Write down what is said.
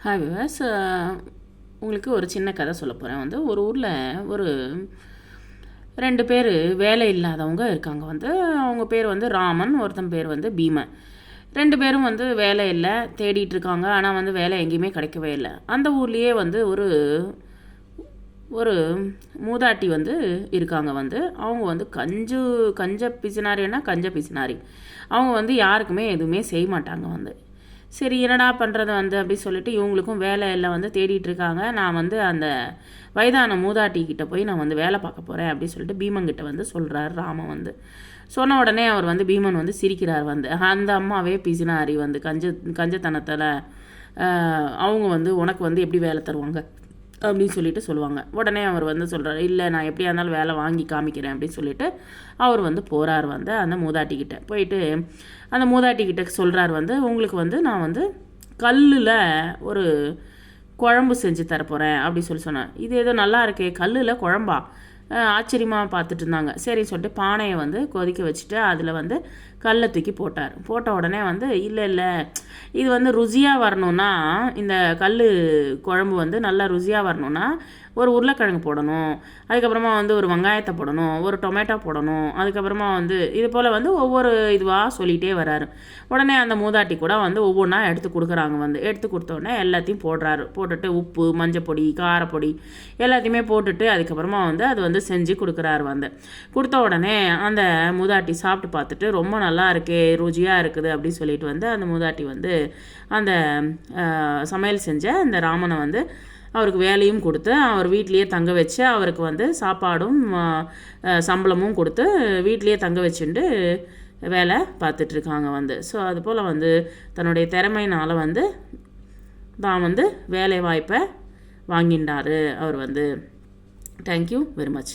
Hi விவாஸ், உங்களுக்கு ஒரு சின்ன கதை சொல்ல போகிறேன். ஒரு ஊரில் ஒரு 2 பேர் வேலை இல்லாதவங்க இருக்காங்க. அவங்க பேர் ராமன், ஒருத்தன் பேர் பீமன். 2 பேரும் வேலை இல்லை, தேடிட்டு இருக்காங்க. ஆனால் வேலை எங்கேயுமே கிடைக்கவே இல்லை. அந்த ஊர்லேயே ஒரு ஒரு மூதாட்டி இருக்காங்க. அவங்க கஞ்ச பிசினாரின்னா கஞ்ச பிசினாரி. அவங்க யாருக்குமே எதுவுமே செய்ய மாட்டாங்க. சரி, என்னடா பண்ணுறது அப்படி சொல்லிட்டு இவங்களுக்கும் வேலை எல்லாம் தேடிட்டு இருக்காங்க. நான் அந்த வயதான மூதாட்டிக்கிட்ட போய் நான் வேலை பார்க்க போகிறேன் அப்படி சொல்லிட்டு பீமன்கிட்ட சொல்கிறார் ராமன். சொன்ன உடனே அவர் பீமன் சிரிக்கிறார். அந்த அம்மாவே பிசினாரி கஞ்சத்தனத்தில் அவங்க உனக்கு எப்படி வேலை தருவாங்க அப்படின்னு சொல்லிட்டு சொல்லுவாங்க. உடனே அவர் சொல்கிறார், இல்லை நான் எப்படியா இருந்தாலும் வேலை வாங்கி காமிக்கிறேன் அப்படின்னு சொல்லிட்டு அவர் போகிறார். அந்த மூதாட்டிக்கிட்ட போயிட்டு அந்த மூதாட்டிக்கிட்ட சொல்கிறார், உங்களுக்கு நான் கல்லில் ஒரு குழம்பு செஞ்சு தரப்போகிறேன் அப்படி சொன்னேன். இது ஏதோ நல்லா இருக்கே, கல்லில் குழம்பா, ஆச்சரியமாக பார்த்துட்டு இருந்தாங்க. சரி சொல்லிட்டு பானையை கொதிக்க வச்சுட்டு அதில் கல்லை தூக்கி போட்டார். போட்ட உடனே இல்லை இது ருசியாக வரணும்னா, இந்த கல் குழம்பு நல்லா ருசியாக வரணும்னா ஒரு உருளைக்கிழங்கு போடணும், அதுக்கப்புறமா ஒரு வெங்காயத்தை போடணும், ஒரு டொமேட்டோ போடணும், அதுக்கப்புறமா இது போல் ஒவ்வொரு இதுவாக சொல்லிகிட்டே வராரு. உடனே அந்த மூதாட்டி கூட ஒவ்வொன்றா எடுத்து கொடுக்குறாங்க. எடுத்து கொடுத்தோடனே எல்லாத்தையும் போடுறாரு. போட்டுட்டு உப்பு, மஞ்சப்பொடி, காரப்பொடி எல்லாத்தையுமே போட்டுட்டு அதுக்கப்புறமா அது செஞ்சு கொடுக்குறாரு. கொடுத்த உடனே அந்த மூதாட்டி சாப்பிட்டு பார்த்துட்டு ரொம்ப நல்லா இருக்கே, ருசியாக இருக்குது அப்படின்னு சொல்லிட்டு அந்த மூதாட்டி அந்த சமையல் செஞ்ச அந்த ராமனை அவருக்கு வேலையும் கொடுத்து அவர் வீட்லேயே தங்க வச்சு அவருக்கு சாப்பாடும் சம்பளமும் கொடுத்து வீட்லேயே தங்க வச்சுட்டு வேலை பார்த்துட்ருக்காங்க. ஸோ அதுபோல் தன்னுடைய திறமையினால் தான் வேலை வாய்ப்பை வாங்கிட்டார் அவர். Thank you very much.